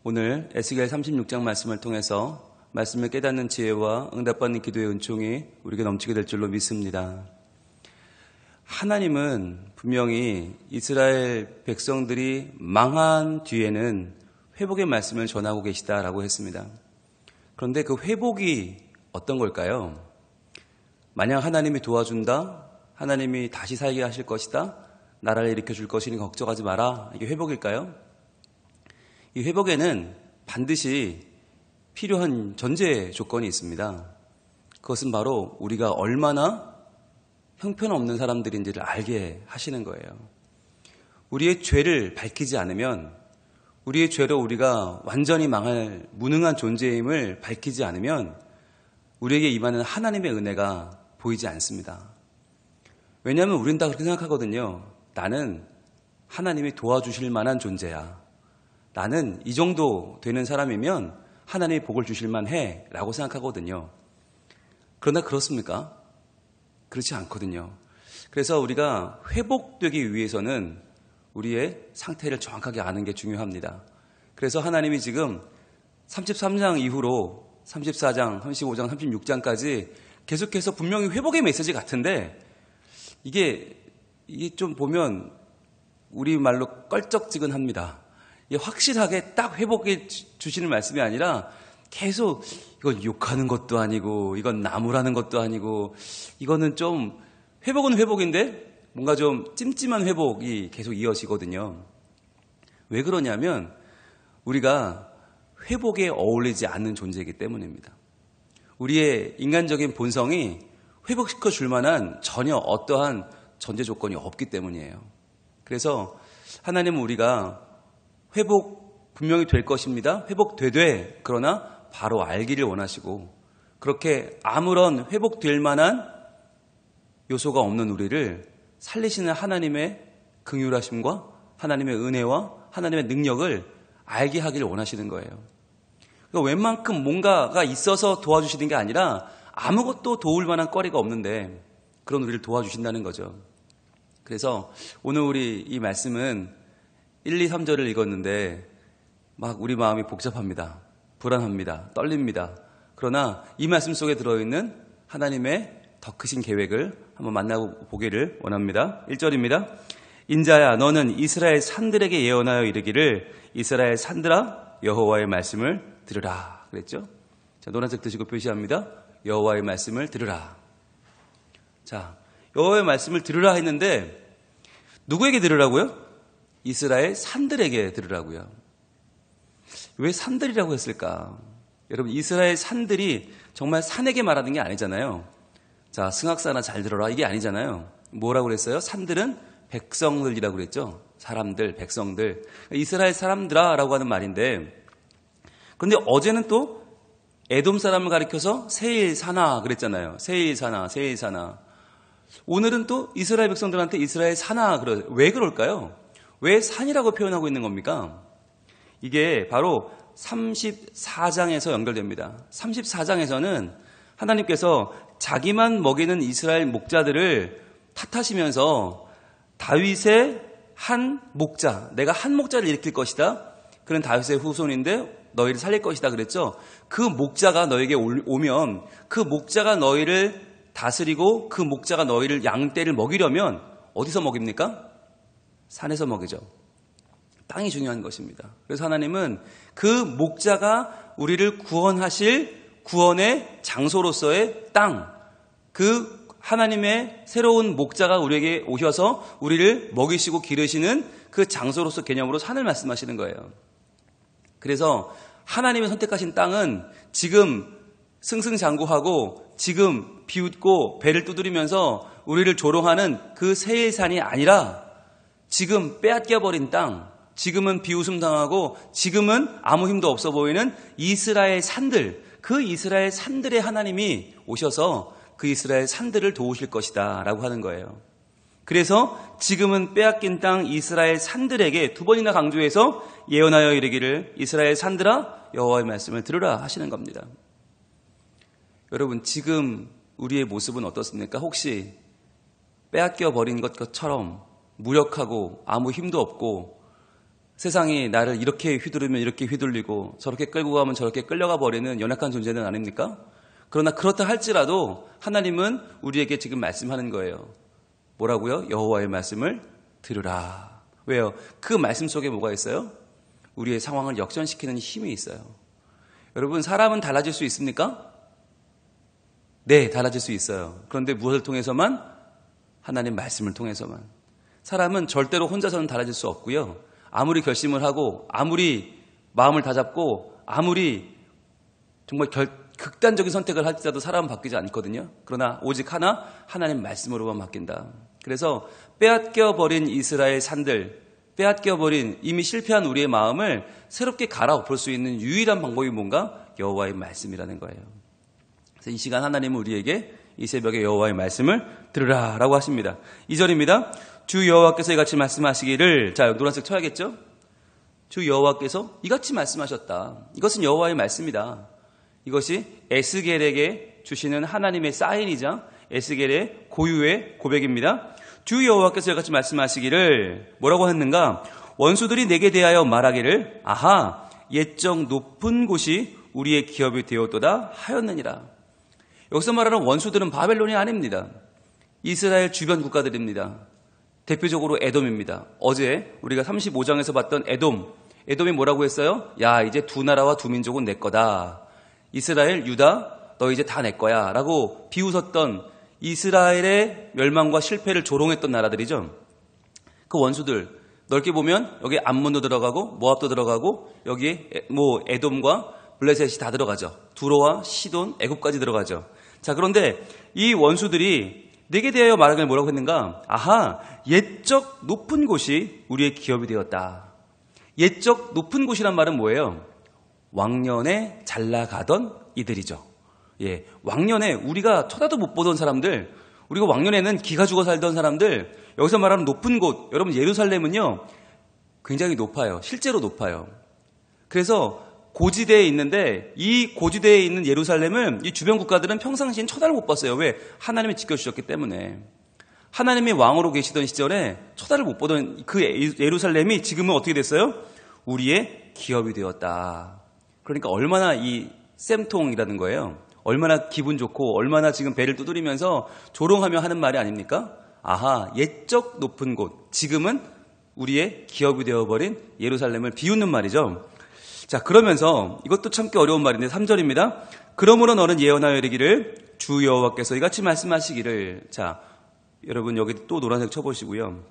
오늘 에스겔 36장 말씀을 통해서 말씀을 깨닫는 지혜와 응답받는 기도의 은총이 우리에게 넘치게 될 줄로 믿습니다. 하나님은 분명히 이스라엘 백성들이 망한 뒤에는 회복의 말씀을 전하고 계시다라고 했습니다. 그런데 그 회복이 어떤 걸까요? 만약 하나님이 도와준다, 하나님이 다시 살게 하실 것이다, 나라를 일으켜 줄 것이니 걱정하지 마라, 이게 회복일까요? 이 회복에는 반드시 필요한 전제 조건이 있습니다. 그것은 바로 우리가 얼마나 형편없는 사람들인지를 알게 하시는 거예요. 우리의 죄를 밝히지 않으면, 우리의 죄로 우리가 완전히 망할 무능한 존재임을 밝히지 않으면 우리에게 임하는 하나님의 은혜가 보이지 않습니다. 왜냐하면 우리는 다 그렇게 생각하거든요. 나는 하나님이 도와주실 만한 존재야. 나는 이 정도 되는 사람이면 하나님이 복을 주실 만해 라고 생각하거든요. 그러나 그렇습니까? 그렇지 않거든요. 그래서 우리가 회복되기 위해서는 우리의 상태를 정확하게 아는 게 중요합니다. 그래서 하나님이 지금 33장 이후로 34장, 35장, 36장까지 계속해서 분명히 회복의 메시지 같은데 이게 좀 보면 우리말로 껄쩍지근합니다. 확실하게 딱 회복해 주시는 말씀이 아니라 계속 이건 욕하는 것도 아니고 이건 나무라는 것도 아니고 이거는 좀 회복은 회복인데 뭔가 좀 찜찜한 회복이 계속 이어지거든요. 왜 그러냐면 우리가 회복에 어울리지 않는 존재이기 때문입니다. 우리의 인간적인 본성이 회복시켜 줄 만한 전혀 어떠한 전제 조건이 없기 때문이에요. 그래서 하나님은 우리가 회복 분명히 될 것입니다. 회복되되 그러나 바로 알기를 원하시고 그렇게 아무런 회복될 만한 요소가 없는 우리를 살리시는 하나님의 긍휼하심과 하나님의 은혜와 하나님의 능력을 알게 하기를 원하시는 거예요. 그러니까 웬만큼 뭔가가 있어서 도와주시는 게 아니라 아무것도 도울 만한 거리가 없는데 그런 우리를 도와주신다는 거죠. 그래서 오늘 우리 이 말씀은 1, 2, 3절을 읽었는데 막 우리 마음이 복잡합니다. 불안합니다. 떨립니다. 그러나 이 말씀 속에 들어있는 하나님의 더 크신 계획을 한번 만나보기를 원합니다. 1절입니다. 인자야 너는 이스라엘 산들에게 예언하여 이르기를 이스라엘 산들아 여호와의 말씀을 들으라 그랬죠. 자, 노란색 드시고 표시합니다. 여호와의 말씀을 들으라. 자, 여호와의 말씀을 들으라 했는데 누구에게 들으라고요? 이스라엘 산들에게 들으라고요. 왜 산들이라고 했을까? 여러분 이스라엘 산들이 정말 산에게 말하는 게 아니잖아요. 자, 승악사나 잘 들어라 이게 아니잖아요. 뭐라고 그랬어요? 산들은 백성들이라고 그랬죠. 사람들, 백성들. 이스라엘 사람들아 라고 하는 말인데 그런데 어제는 또 에돔 사람을 가리켜서 세일사나 그랬잖아요. 세일사나, 세일사나. 오늘은 또 이스라엘 백성들한테 이스라엘 사나 왜 그럴까요? 왜 산이라고 표현하고 있는 겁니까? 이게 바로 34장에서 연결됩니다. 34장에서는 하나님께서 자기만 먹이는 이스라엘 목자들을 탓하시면서 다윗의 한 목자, 내가 한 목자를 일으킬 것이다. 그는 다윗의 후손인데 너희를 살릴 것이다 그랬죠. 그 목자가 너에게 오면 그 목자가 너희를 다스리고 그 목자가 너희를 양떼를 먹이려면 어디서 먹입니까? 산에서 먹이죠. 땅이 중요한 것입니다. 그래서 하나님은 그 목자가 우리를 구원하실 구원의 장소로서의 땅, 그 하나님의 새로운 목자가 우리에게 오셔서 우리를 먹이시고 기르시는 그 장소로서 개념으로 산을 말씀하시는 거예요. 그래서 하나님의 선택하신 땅은 지금 승승장구하고 지금 비웃고 배를 두드리면서 우리를 조롱하는 그 세일산이 아니라 지금 빼앗겨버린 땅, 지금은 비웃음 당하고 지금은 아무 힘도 없어 보이는 이스라엘 산들, 그 이스라엘 산들의 하나님이 오셔서 그 이스라엘 산들을 도우실 것이다 라고 하는 거예요. 그래서 지금은 빼앗긴 땅 이스라엘 산들에게 두 번이나 강조해서 예언하여 이르기를 이스라엘 산들아 여호와의 말씀을 들으라 하시는 겁니다. 여러분 지금 우리의 모습은 어떻습니까? 혹시 빼앗겨 버린 것처럼 무력하고 아무 힘도 없고 세상이 나를 이렇게 휘두르면 이렇게 휘둘리고 저렇게 끌고 가면 저렇게 끌려가 버리는 연약한 존재는 아닙니까? 그러나 그렇다 할지라도 하나님은 우리에게 지금 말씀하는 거예요. 뭐라고요? 여호와의 말씀을 들으라. 왜요? 그 말씀 속에 뭐가 있어요? 우리의 상황을 역전시키는 힘이 있어요. 여러분, 사람은 달라질 수 있습니까? 네, 달라질 수 있어요. 그런데 무엇을 통해서만? 하나님 말씀을 통해서만. 사람은 절대로 혼자서는 달라질 수 없고요. 아무리 결심을 하고 아무리 마음을 다잡고 아무리 정말 극단적인 선택을 할지라도 사람은 바뀌지 않거든요. 그러나 오직 하나, 하나님 말씀으로만 바뀐다. 그래서 빼앗겨버린 이스라엘 산들, 빼앗겨버린 이미 실패한 우리의 마음을 새롭게 갈아엎을 수 있는 유일한 방법이 뭔가? 여호와의 말씀이라는 거예요. 그래서 이 시간 하나님은 우리에게 이 새벽에 여호와의 말씀을 들으라 라고 하십니다. 2절입니다. 주 여호와께서 이같이 말씀하시기를, 자, 노란색 쳐야겠죠? 주 여호와께서 이같이 말씀하셨다. 이것은 여호와의 말씀이다. 이것이 에스겔에게 주시는 하나님의 사인이자 에스겔의 고유의 고백입니다. 주 여호와께서 이같이 말씀하시기를 뭐라고 했는가? 원수들이 내게 대하여 말하기를 아하 옛적 높은 곳이 우리의 기업이 되었도다 하였느니라. 여기서 말하는 원수들은 바벨론이 아닙니다. 이스라엘 주변 국가들입니다. 대표적으로 에돔입니다. 어제 우리가 35장에서 봤던 에돔이 뭐라고 했어요? 야, 이제 두 나라와 두 민족은 내 거다. 이스라엘, 유다, 너 이제 다 내 거야 라고 비웃었던 이스라엘의 멸망과 실패를 조롱했던 나라들이죠. 그 원수들 넓게 보면 여기 암몬도 들어가고 모압도 들어가고 여기에 뭐 에돔과 블레셋이 다 들어가죠. 두로와 시돈, 애굽까지 들어가죠. 자, 그런데 이 원수들이 내게 대하여 말하기를 뭐라고 했는가? 아하, 옛적 높은 곳이 우리의 기업이 되었다. 옛적 높은 곳이란 말은 뭐예요? 왕년에 잘 나가던 이들이죠. 예, 왕년에 우리가 쳐다도 못 보던 사람들, 우리가 왕년에는 기가 죽어 살던 사람들, 여기서 말하는 높은 곳, 여러분 예루살렘은요 굉장히 높아요. 실제로 높아요. 그래서 고지대에 있는데 이 고지대에 있는 예루살렘을 이 주변 국가들은 평상시엔 쳐다를 못 봤어요. 왜? 하나님이 지켜주셨기 때문에. 하나님이 왕으로 계시던 시절에 쳐다를 못 보던 그 예루살렘이 지금은 어떻게 됐어요? 우리의 기업이 되었다. 그러니까 얼마나 이 쌤통이라는 거예요. 얼마나 기분 좋고 얼마나 지금 배를 두드리면서 조롱하며 하는 말이 아닙니까? 아하, 옛적 높은 곳, 지금은 우리의 기업이 되어버린 예루살렘을 비웃는 말이죠. 자, 그러면서 이것도 참기 어려운 말인데 3절입니다. 그러므로 너는 예언하여 이르기를 주 여호와께서 이같이 말씀하시기를. 자, 여러분 여기 또 노란색 쳐보시고요.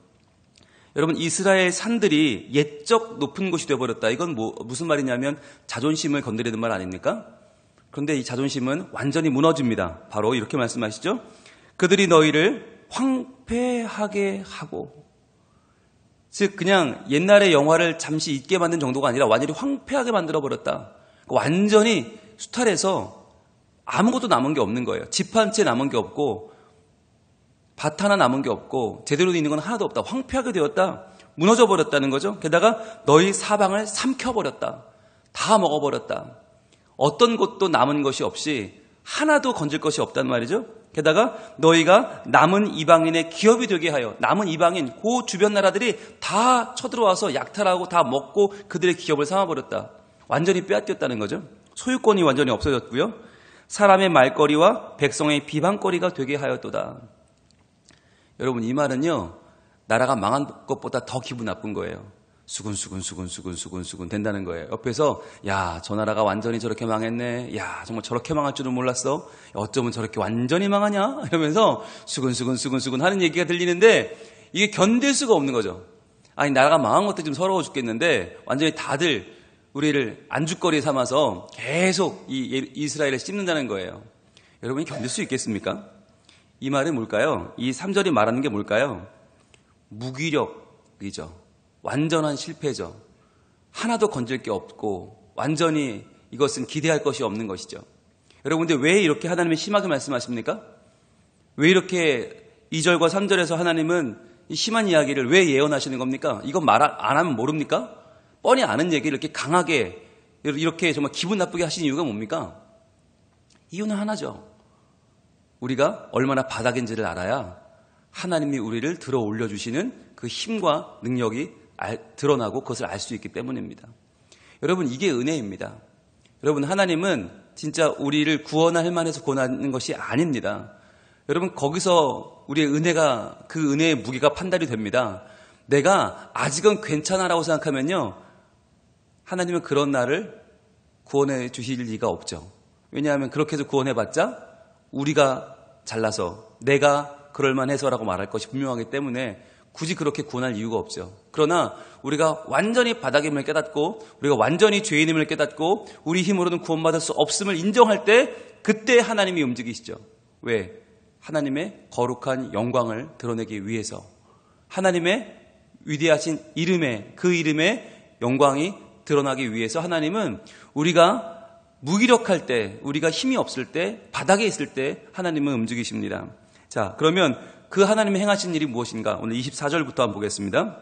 여러분 이스라엘 산들이 옛적 높은 곳이 되어버렸다. 이건 무슨 말이냐면 자존심을 건드리는 말 아닙니까? 그런데 이 자존심은 완전히 무너집니다. 바로 이렇게 말씀하시죠. 그들이 너희를 황폐하게 하고, 즉 그냥 옛날의 영화를 잠시 잊게 만든 정도가 아니라 완전히 황폐하게 만들어버렸다. 완전히 수탈해서 아무것도 남은 게 없는 거예요. 집 한 채 남은 게 없고 밭 하나 남은 게 없고 제대로 있는 건 하나도 없다. 황폐하게 되었다. 무너져 버렸다는 거죠. 게다가 너희 사방을 삼켜버렸다. 다 먹어버렸다. 어떤 것도 남은 것이 없이 하나도 건질 것이 없단 말이죠. 게다가 너희가 남은 이방인의 기업이 되게 하여, 남은 이방인 그 주변 나라들이 다 쳐들어와서 약탈하고 다 먹고 그들의 기업을 삼아버렸다. 완전히 빼앗겼다는 거죠. 소유권이 완전히 없어졌고요. 사람의 말거리와 백성의 비방거리가 되게 하였도다. 여러분 이 말은요, 나라가 망한 것보다 더 기분 나쁜 거예요. 수군 된다는 거예요. 옆에서 야, 저 나라가 완전히 저렇게 망했네. 야, 정말 저렇게 망할 줄은 몰랐어. 어쩌면 저렇게 완전히 망하냐? 이러면서 수군 하는 얘기가 들리는데 이게 견딜 수가 없는 거죠. 아니, 나라가 망한 것도 좀 서러워 죽겠는데 완전히 다들 우리를 안주거리 삼아서 계속 이 이스라엘을 씹는다는 거예요. 여러분이 견딜 수 있겠습니까? 이 말은 뭘까요? 이 3절이 말하는 게 뭘까요? 무기력이죠. 완전한 실패죠. 하나도 건질 게 없고 완전히 이것은 기대할 것이 없는 것이죠. 여러분, 근데 왜 이렇게 하나님이 심하게 말씀하십니까? 왜 이렇게 2절과 3절에서 하나님은 이 심한 이야기를 왜 예언하시는 겁니까? 이건 말 안 하면 모릅니까? 뻔히 아는 얘기를 이렇게 강하게 이렇게 정말 기분 나쁘게 하시는 이유가 뭡니까? 이유는 하나죠. 우리가 얼마나 바닥인지를 알아야 하나님이 우리를 들어 올려주시는 그 힘과 능력이 드러나고 그것을 알 수 있기 때문입니다. 여러분, 이게 은혜입니다. 여러분, 하나님은 진짜 우리를 구원할 만해서 구원하는 것이 아닙니다. 여러분, 거기서 우리의 은혜가, 그 은혜의 무게가 판단이 됩니다. 내가 아직은 괜찮아라고 생각하면요, 하나님은 그런 나를 구원해 주실 리가 없죠. 왜냐하면 그렇게 해서 구원해봤자 우리가 잘나서 내가 그럴만해서라고 말할 것이 분명하기 때문에 굳이 그렇게 구원할 이유가 없죠. 그러나 우리가 완전히 바닥임을 깨닫고 우리가 완전히 죄인임을 깨닫고 우리 힘으로는 구원받을 수 없음을 인정할 때 그때 하나님이 움직이시죠. 왜? 하나님의 거룩한 영광을 드러내기 위해서, 하나님의 위대하신 이름에, 그 이름의 영광이 드러나기 위해서 하나님은 우리가 무기력할 때, 우리가 힘이 없을 때, 바닥에 있을 때 하나님은 움직이십니다. 자, 그러면 그 하나님이 행하신 일이 무엇인가? 오늘 24절부터 한번 보겠습니다.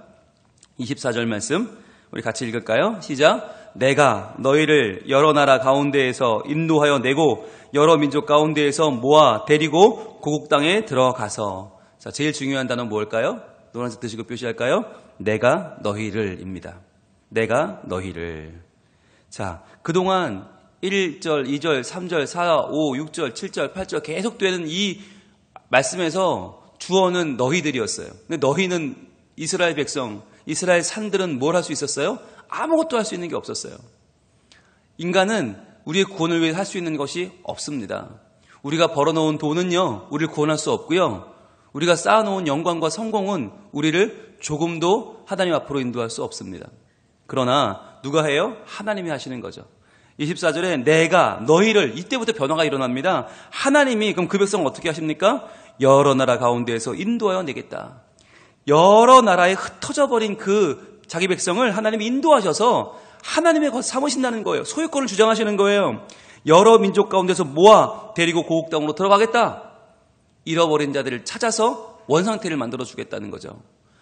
24절 말씀 우리 같이 읽을까요? 시작. 내가 너희를 여러 나라 가운데에서 인도하여 내고 여러 민족 가운데에서 모아 데리고 고국 땅에 들어가서. 자, 제일 중요한 단어는 뭘까요? 노란색 드시고 표시할까요? 내가 너희를입니다. 내가 너희를. 자, 그동안 1절, 2절, 3절, 4, 5, 6절, 7절, 8절 계속 되는 이 말씀에서 주어는 너희들이었어요. 근데 너희는 이스라엘 백성, 이스라엘 산들은 뭘 할 수 있었어요? 아무것도 할 수 있는 게 없었어요. 인간은 우리의 구원을 위해 할 수 있는 것이 없습니다. 우리가 벌어놓은 돈은요, 우리를 구원할 수 없고요. 우리가 쌓아놓은 영광과 성공은 우리를 조금도 하나님 앞으로 인도할 수 없습니다. 그러나 누가 해요? 하나님이 하시는 거죠. 24절에 내가 너희를, 이때부터 변화가 일어납니다. 하나님이 그럼 그 백성을 어떻게 하십니까? 여러 나라 가운데에서 인도하여 내겠다. 여러 나라에 흩어져 버린 그 자기 백성을 하나님이 인도하셔서 하나님의 것 삼으신다는 거예요. 소유권을 주장하시는 거예요. 여러 민족 가운데서 모아 데리고 고국 땅으로 들어가겠다. 잃어버린 자들을 찾아서 원상태를 만들어 주겠다는 거죠.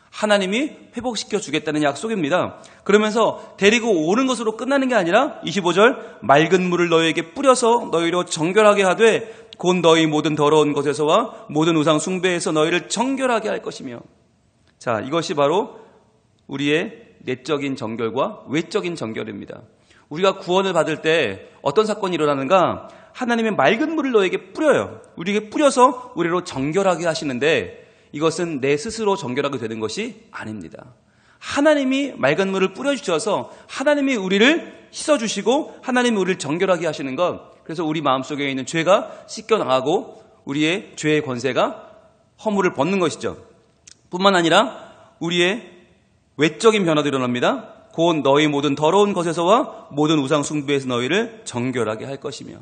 하나님이 회복시켜 주겠다는 약속입니다. 그러면서 데리고 오는 것으로 끝나는 게 아니라 25절 맑은 물을 너희에게 뿌려서 너희로 정결하게 하되 곧 너희 모든 더러운 것에서와 모든 우상 숭배에서 너희를 정결하게 할 것이며. 자, 이것이 바로 우리의 내적인 정결과 외적인 정결입니다. 우리가 구원을 받을 때 어떤 사건이 일어나는가? 하나님의 맑은 물을 너에게 뿌려요. 우리에게 뿌려서 우리로 정결하게 하시는데 이것은 내 스스로 정결하게 되는 것이 아닙니다. 하나님이 맑은 물을 뿌려주셔서 하나님이 우리를 씻어주시고 하나님이 우리를 정결하게 하시는 것. 그래서 우리 마음속에 있는 죄가 씻겨나가고 우리의 죄의 권세가 허물을 벗는 것이죠. 뿐만 아니라 우리의 외적인 변화도 일어납니다. 곧 너희 모든 더러운 것에서와 모든 우상 숭배에서 너희를 정결하게 할 것이며.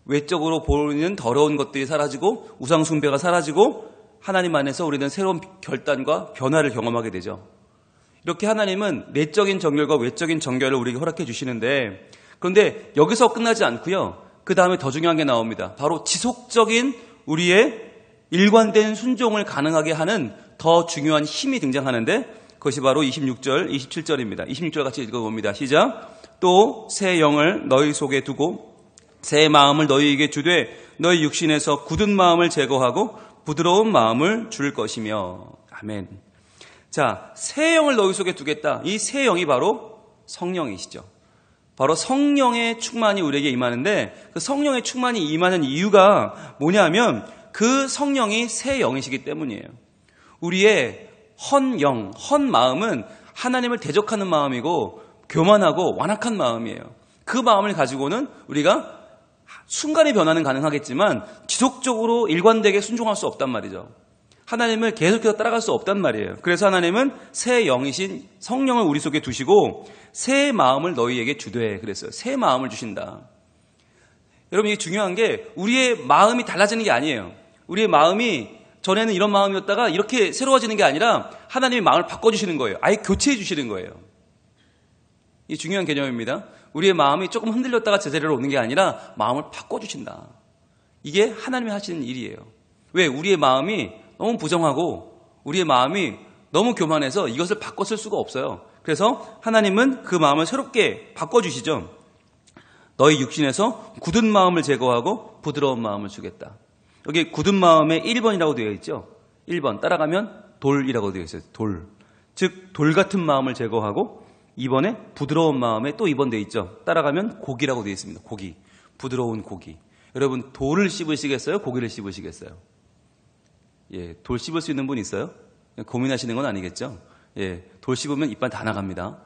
외적으로 보이는 더러운 것들이 사라지고 우상 숭배가 사라지고 하나님 안에서 우리는 새로운 결단과 변화를 경험하게 되죠. 이렇게 하나님은 내적인 정결과 외적인 정결을 우리에게 허락해 주시는데, 그런데 여기서 끝나지 않고요. 그 다음에 더 중요한 게 나옵니다. 바로 지속적인 우리의 일관된 순종을 가능하게 하는 더 중요한 힘이 등장하는데 그것이 바로 26절, 27절입니다. 26절 같이 읽어봅니다. 시작. 또 새 영을 너희 속에 두고 새 마음을 너희에게 주되 너희 육신에서 굳은 마음을 제거하고 부드러운 마음을 줄 것이며. 아멘. 자, 새 영을 너희 속에 두겠다. 이 새 영이 바로 성령이시죠. 바로 성령의 충만이 우리에게 임하는데 그 성령의 충만이 임하는 이유가 뭐냐면 그 성령이 새 영이시기 때문이에요. 우리의 헌 영, 헌 마음은 하나님을 대적하는 마음이고 교만하고 완악한 마음이에요. 그 마음을 가지고는 우리가 순간의 변화는 가능하겠지만 지속적으로 일관되게 순종할 수 없단 말이죠. 하나님을 계속해서 따라갈 수 없단 말이에요. 그래서 하나님은 새 영이신 성령을 우리 속에 두시고 새 마음을 너희에게 주되 그랬어요. 새 마음을 주신다. 여러분, 이게 중요한 게 우리의 마음이 달라지는 게 아니에요. 우리의 마음이 전에는 이런 마음이었다가 이렇게 새로워지는 게 아니라 하나님이 마음을 바꿔주시는 거예요. 아예 교체해 주시는 거예요. 이게 중요한 개념입니다. 우리의 마음이 조금 흔들렸다가 제자리로 오는 게 아니라 마음을 바꿔주신다. 이게 하나님이 하시는 일이에요. 왜? 우리의 마음이 너무 부정하고 우리의 마음이 너무 교만해서 이것을 바꿔 쓸 수가 없어요. 그래서 하나님은 그 마음을 새롭게 바꿔주시죠. 너희 육신에서 굳은 마음을 제거하고 부드러운 마음을 주겠다. 여기 굳은 마음에 1번이라고 되어 있죠. 1번 따라가면 돌이라고 되어 있어요. 돌. 즉 돌 같은 마음을 제거하고 이번에 부드러운 마음에 또 입원되어 있죠. 따라가면 고기라고 되어 있습니다. 고기. 부드러운 고기. 여러분 돌을 씹으시겠어요? 고기를 씹으시겠어요? 예, 돌 씹을 수 있는 분 있어요? 고민하시는 건 아니겠죠? 예, 돌 씹으면 이빨 다 나갑니다.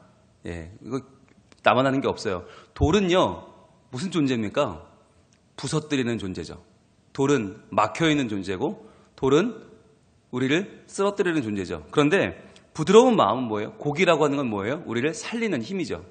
예, 이거 나만 하는 게 없어요. 돌은요, 무슨 존재입니까? 부서뜨리는 존재죠. 돌은 막혀있는 존재고, 돌은 우리를 쓰러뜨리는 존재죠. 그런데 부드러운 마음은 뭐예요? 고기라고 하는 건 뭐예요? 우리를 살리는 힘이죠.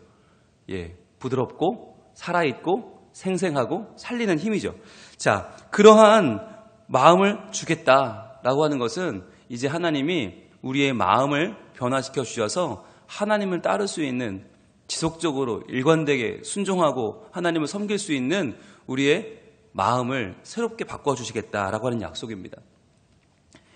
예, 부드럽고, 살아있고, 생생하고, 살리는 힘이죠. 자, 그러한 마음을 주겠다라고 하는 것은 이제 하나님이 우리의 마음을 변화시켜 주셔서 하나님을 따를 수 있는 지속적으로 일관되게 순종하고 하나님을 섬길 수 있는 우리의 마음을 새롭게 바꿔주시겠다라고 하는 약속입니다.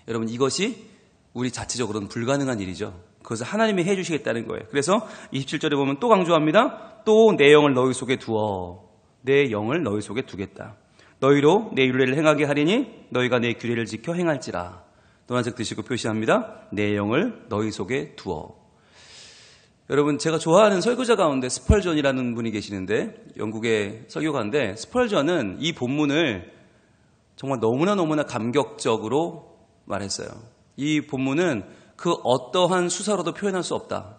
여러분 이것이 우리 자체적으로는 불가능한 일이죠. 그것을 하나님이 해주시겠다는 거예요. 그래서 27절에 보면 또 강조합니다. 또 내 영을 너희 속에 두어. 내 영을 너희 속에 두겠다. 너희로 내 율례를 행하게 하리니 너희가 내 규례를 지켜 행할지라. 노란색 드시고 표시합니다. 내 영을 너희 속에 두어. 여러분 제가 좋아하는 설교자 가운데 스펄전이라는 분이 계시는데 영국의 설교가인데 스펄전은 이 본문을 정말 너무나 감격적으로 말했어요. 이 본문은 그 어떠한 수사로도 표현할 수 없다.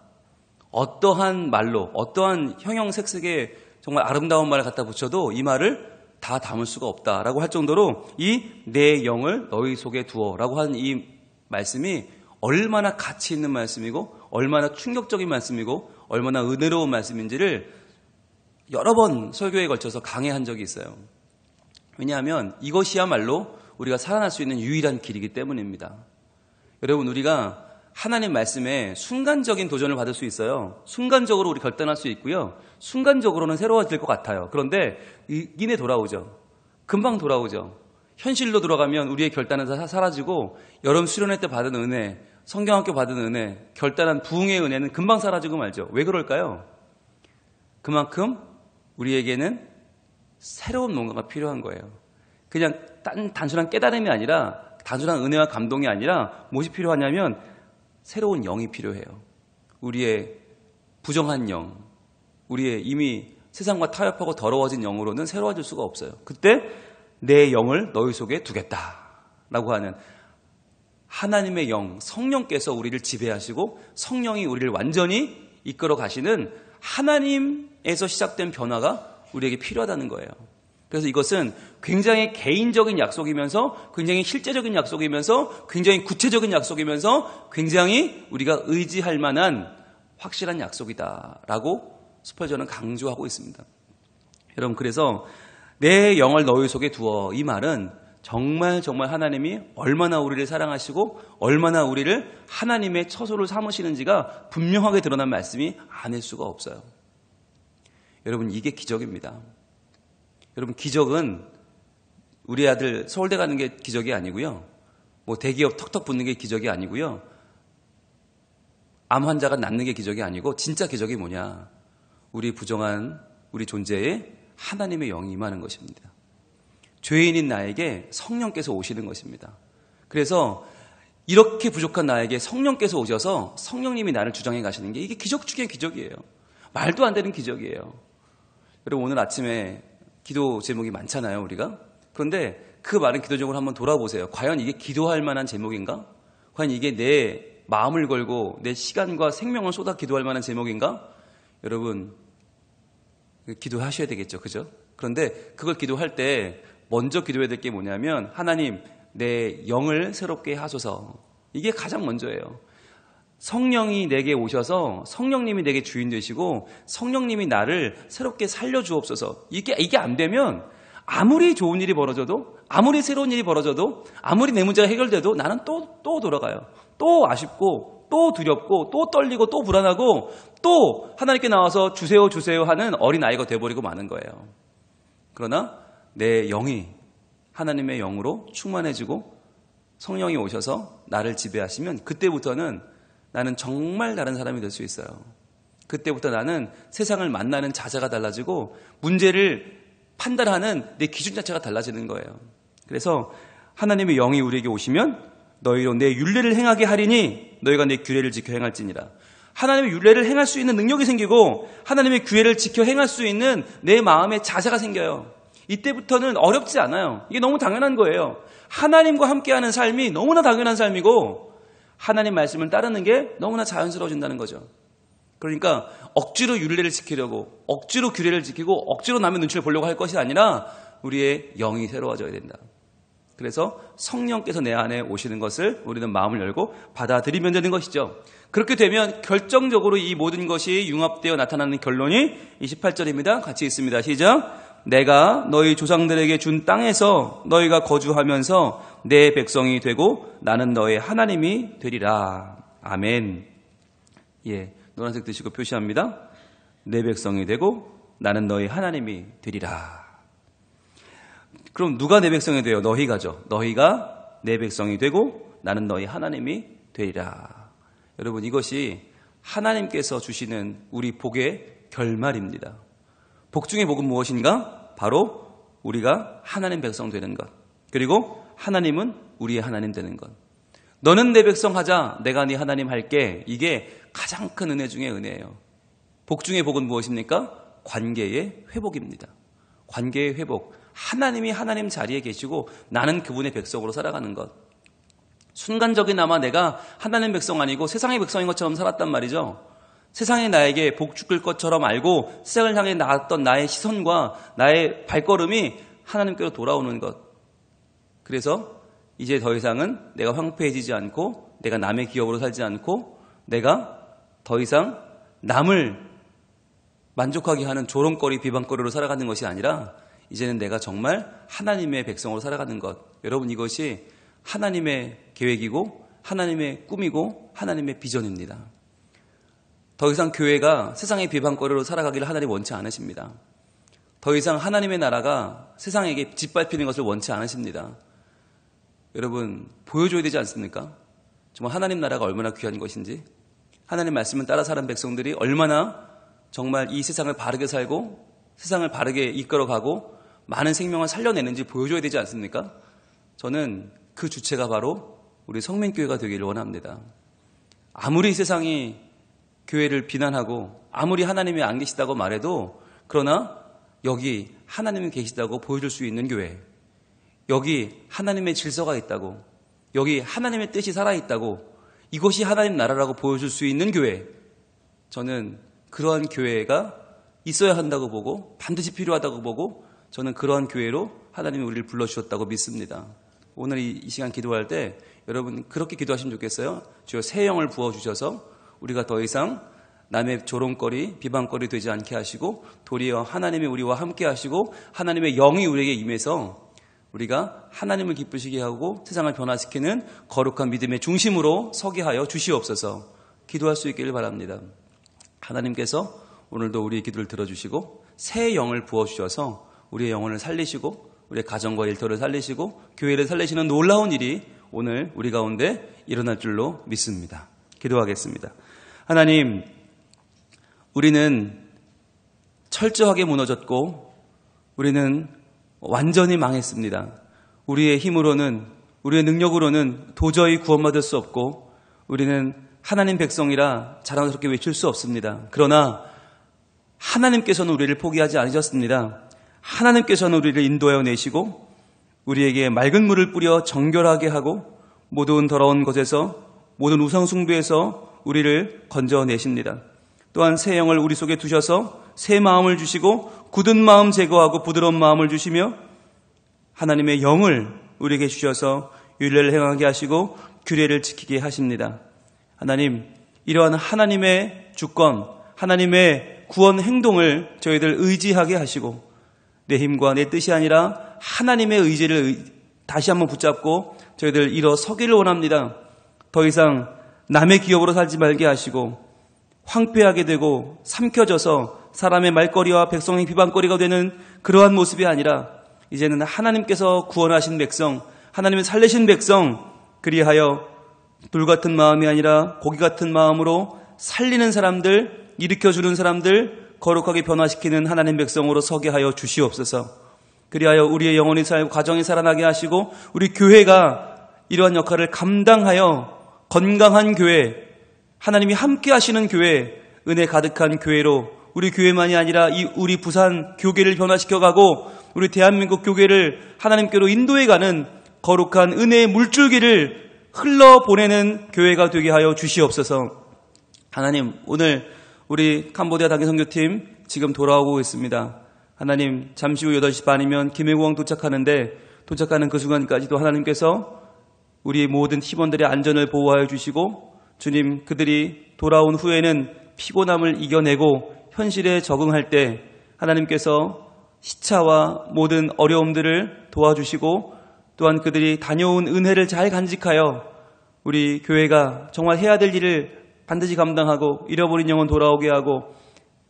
어떠한 말로 어떠한 형형색색의 정말 아름다운 말을 갖다 붙여도 이 말을 다 담을 수가 없다라고 할 정도로 이 내 영을 너희 속에 두어라고 하는 이 말씀이 얼마나 가치 있는 말씀이고 얼마나 충격적인 말씀이고 얼마나 은혜로운 말씀인지를 여러 번 설교에 걸쳐서 강해한 적이 있어요. 왜냐하면 이것이야말로 우리가 살아날 수 있는 유일한 길이기 때문입니다. 여러분 우리가 하나님 말씀에 순간적인 도전을 받을 수 있어요. 순간적으로 우리 결단할 수 있고요. 순간적으로는 새로워질 것 같아요. 그런데 이내 돌아오죠. 금방 돌아오죠. 현실로 돌아가면 우리의 결단은 다 사라지고 여름 수련회 때 받은 은혜, 성경학교 받은 은혜, 결단한 부흥의 은혜는 금방 사라지고 말죠. 왜 그럴까요? 그만큼 우리에게는 새로운 뭔가가 필요한 거예요. 그냥 단순한 깨달음이 아니라 단순한 은혜와 감동이 아니라 무엇이 필요하냐면 새로운 영이 필요해요. 우리의 부정한 영, 우리의 이미 세상과 타협하고 더러워진 영으로는 새로워질 수가 없어요. 그때 내 영을 너희 속에 두겠다라고 하는 하나님의 영, 성령께서 우리를 지배하시고 성령이 우리를 완전히 이끌어 가시는 하나님에서 시작된 변화가 우리에게 필요하다는 거예요. 그래서 이것은 굉장히 개인적인 약속이면서 굉장히 실제적인 약속이면서 굉장히 구체적인 약속이면서 굉장히 우리가 의지할 만한 확실한 약속이다라고 스펄전은 강조하고 있습니다. 여러분 그래서 내 영을 너희 속에 두어 이 말은 정말 하나님이 얼마나 우리를 사랑하시고 얼마나 우리를 하나님의 처소를 삼으시는지가 분명하게 드러난 말씀이 아닐 수가 없어요. 여러분 이게 기적입니다. 여러분 기적은 우리 아들 서울대 가는 게 기적이 아니고요. 뭐 대기업 턱턱 붙는 게 기적이 아니고요. 암 환자가 낫는 게 기적이 아니고 진짜 기적이 뭐냐. 우리 부정한 우리 존재에 하나님의 영이 임하는 것입니다. 죄인인 나에게 성령께서 오시는 것입니다. 그래서 이렇게 부족한 나에게 성령께서 오셔서 성령님이 나를 주장해 가시는 게 이게 기적 중에 기적이에요. 말도 안 되는 기적이에요. 여러분 오늘 아침에 기도 제목이 많잖아요, 우리가. 그런데 그 많은 기도 제목을 한번 돌아보세요. 과연 이게 기도할 만한 제목인가? 과연 이게 내 마음을 걸고 내 시간과 생명을 쏟아 기도할 만한 제목인가? 여러분, 기도하셔야 되겠죠, 그죠? 그런데 그걸 기도할 때 먼저 기도해야 될 게 뭐냐면 하나님, 내 영을 새롭게 하소서. 이게 가장 먼저예요. 성령이 내게 오셔서 성령님이 내게 주인 되시고 성령님이 나를 새롭게 살려주옵소서. 이게 안 되면 아무리 좋은 일이 벌어져도 아무리 새로운 일이 벌어져도 아무리 내 문제가 해결돼도 나는 또 돌아가요. 또 아쉽고 또 두렵고 또 떨리고 또 불안하고 또 하나님께 나와서 주세요 하는 어린아이가 돼버리고 마는 거예요. 그러나 내 영이 하나님의 영으로 충만해지고 성령이 오셔서 나를 지배하시면 그때부터는 나는 정말 다른 사람이 될 수 있어요. 그때부터 나는 세상을 만나는 자세가 달라지고 문제를 판단하는 내 기준 자체가 달라지는 거예요. 그래서 하나님의 영이 우리에게 오시면 너희로 내 율례를 행하게 하리니 너희가 내 규례를 지켜 행할지니라. 하나님의 율례를 행할 수 있는 능력이 생기고 하나님의 규례를 지켜 행할 수 있는 내 마음의 자세가 생겨요. 이때부터는 어렵지 않아요. 이게 너무 당연한 거예요. 하나님과 함께하는 삶이 너무나 당연한 삶이고 하나님 말씀을 따르는 게 너무나 자연스러워진다는 거죠. 그러니까 억지로 율례를 지키려고 억지로 규례를 지키고 억지로 남의 눈치를 보려고 할 것이 아니라 우리의 영이 새로워져야 된다. 그래서 성령께서 내 안에 오시는 것을 우리는 마음을 열고 받아들이면 되는 것이죠. 그렇게 되면 결정적으로 이 모든 것이 융합되어 나타나는 결론이 28절입니다. 같이 읽습니다. 시작. 내가 너희 조상들에게 준 땅에서 너희가 거주하면서 내 백성이 되고 나는 너의 하나님이 되리라. 아멘. 예, 노란색 드시고 표시합니다. 내 백성이 되고 나는 너의 하나님이 되리라. 그럼 누가 내 백성이 돼요? 너희가죠. 너희가 내 백성이 되고 나는 너희 하나님이 되리라. 여러분, 이것이 하나님께서 주시는 우리 복의 결말입니다. 복 중의 복은 무엇인가? 바로 우리가 하나님 백성 되는 것. 그리고 하나님은 우리의 하나님 되는 것. 너는 내 백성 하자, 내가 네 하나님 할게. 이게 가장 큰 은혜 중의 은혜예요. 복 중의 복은 무엇입니까? 관계의 회복입니다. 관계의 회복. 하나님이 하나님 자리에 계시고 나는 그분의 백성으로 살아가는 것. 순간적이나마 내가 하나님 백성 아니고 세상의 백성인 것처럼 살았단 말이죠. 세상이 나에게 복 줄 것처럼 알고 세상을 향해 나왔던 나의 시선과 나의 발걸음이 하나님께로 돌아오는 것. 그래서 이제 더 이상은 내가 황폐해지지 않고 내가 남의 기업으로 살지 않고 내가 더 이상 남을 만족하게 하는 조롱거리, 비방거리로 살아가는 것이 아니라 이제는 내가 정말 하나님의 백성으로 살아가는 것. 여러분, 이것이 하나님의 계획이고 하나님의 꿈이고 하나님의 비전입니다. 더 이상 교회가 세상의 비방거리로 살아가기를 하나님 원치 않으십니다. 더 이상 하나님의 나라가 세상에게 짓밟히는 것을 원치 않으십니다. 여러분, 보여줘야 되지 않습니까? 정말 하나님 나라가 얼마나 귀한 것인지, 하나님 말씀을 따라 사는 백성들이 얼마나 정말 이 세상을 바르게 살고 세상을 바르게 이끌어가고 많은 생명을 살려내는지 보여줘야 되지 않습니까? 저는 그 주체가 바로 우리 성민교회가 되기를 원합니다. 아무리 세상이 교회를 비난하고 아무리 하나님이 안 계시다고 말해도 그러나 여기 하나님이 계시다고 보여줄 수 있는 교회, 여기 하나님의 질서가 있다고, 여기 하나님의 뜻이 살아있다고, 이것이 하나님 나라라고 보여줄 수 있는 교회, 저는 그러한 교회가 있어야 한다고 보고 반드시 필요하다고 보고 저는 그러한 교회로 하나님이 우리를 불러주셨다고 믿습니다. 오늘 이 시간 기도할 때 여러분 그렇게 기도하시면 좋겠어요. 주여 새 영을 부어주셔서 우리가 더 이상 남의 조롱거리, 비방거리 되지 않게 하시고 도리어 하나님이 우리와 함께 하시고 하나님의 영이 우리에게 임해서 우리가 하나님을 기쁘시게 하고 세상을 변화시키는 거룩한 믿음의 중심으로 서게 하여 주시옵소서. 기도할 수 있기를 바랍니다. 하나님께서 오늘도 우리의 기도를 들어주시고 새 영을 부어주셔서 우리의 영혼을 살리시고 우리의 가정과 일터를 살리시고 교회를 살리시는 놀라운 일이 오늘 우리 가운데 일어날 줄로 믿습니다. 기도하겠습니다. 하나님, 우리는 철저하게 무너졌고 우리는 완전히 망했습니다. 우리의 힘으로는, 우리의 능력으로는 도저히 구원받을 수 없고 우리는 하나님 백성이라 자랑스럽게 외칠 수 없습니다. 그러나 하나님께서는 우리를 포기하지 않으셨습니다. 하나님께서는 우리를 인도하여 내시고 우리에게 맑은 물을 뿌려 정결하게 하고 모든 더러운 것에서, 모든 우상숭배에서 우리를 건져내십니다. 또한 새 영을 우리 속에 두셔서 새 마음을 주시고 굳은 마음 제거하고 부드러운 마음을 주시며 하나님의 영을 우리에게 주셔서 율례를 행하게 하시고 규례를 지키게 하십니다. 하나님, 이러한 하나님의 주권, 하나님의 구원 행동을 저희들 의지하게 하시고 내 힘과 내 뜻이 아니라 하나님의 의지를 다시 한번 붙잡고 저희들 일어서기를 원합니다. 더 이상 남의 기업으로 살지 말게 하시고 황폐하게 되고 삼켜져서 사람의 말거리와 백성의 비방거리가 되는 그러한 모습이 아니라 이제는 하나님께서 구원하신 백성, 하나님의 살리신 백성, 그리하여 돌 같은 마음이 아니라 고기 같은 마음으로 살리는 사람들, 일으켜주는 사람들, 거룩하게 변화시키는 하나님 백성으로 서게 하여 주시옵소서. 그리하여 우리의 영혼이 살고 가정이 살아나게 하시고 우리 교회가 이러한 역할을 감당하여 건강한 교회, 하나님이 함께 하시는 교회, 은혜 가득한 교회로 우리 교회만이 아니라 우리 부산 교계를 변화시켜가고 우리 대한민국 교계를 하나님께로 인도해가는 거룩한 은혜의 물줄기를 흘러보내는 교회가 되게 하여 주시옵소서. 하나님, 오늘 우리 캄보디아 당회선교팀 지금 돌아오고 있습니다. 하나님, 잠시 후 8시 반이면 김해공항 도착하는데 도착하는 그 순간까지도 하나님께서 우리 모든 팀원들의 안전을 보호하여 주시고 주님, 그들이 돌아온 후에는 피곤함을 이겨내고 현실에 적응할 때 하나님께서 시차와 모든 어려움들을 도와주시고 또한 그들이 다녀온 은혜를 잘 간직하여 우리 교회가 정말 해야 될 일을 반드시 감당하고 잃어버린 영혼 돌아오게 하고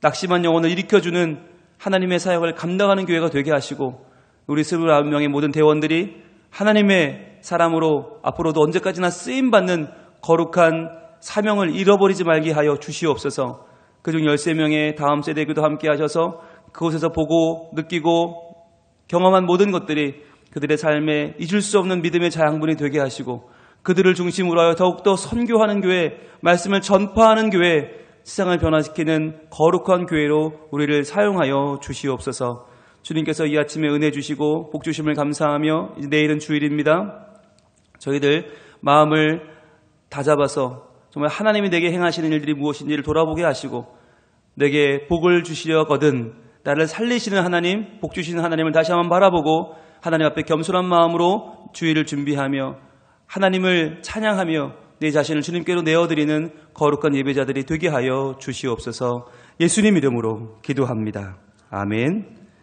낙심한 영혼을 일으켜주는 하나님의 사역을 감당하는 교회가 되게 하시고 우리 29명의 모든 대원들이 하나님의 사람으로 앞으로도 언제까지나 쓰임받는 거룩한 사명을 잃어버리지 말게 하여 주시옵소서. 그중 13명의 다음 세대에도 함께 하셔서 그곳에서 보고 느끼고 경험한 모든 것들이 그들의 삶에 잊을 수 없는 믿음의 자양분이 되게 하시고 그들을 중심으로 하여 더욱더 선교하는 교회, 말씀을 전파하는 교회, 세상을 변화시키는 거룩한 교회로 우리를 사용하여 주시옵소서. 주님께서 이 아침에 은혜 주시고 복 주심을 감사하며 이제 내일은 주일입니다. 저희들 마음을 다잡아서 정말 하나님이 내게 행하시는 일들이 무엇인지를 돌아보게 하시고 내게 복을 주시려거든 나를 살리시는 하나님, 복 주시는 하나님을 다시 한번 바라보고 하나님 앞에 겸손한 마음으로 주일을 준비하며 하나님을 찬양하며 내 자신을 주님께로 내어드리는 거룩한 예배자들이 되게 하여 주시옵소서. 예수님 이름으로 기도합니다. 아멘.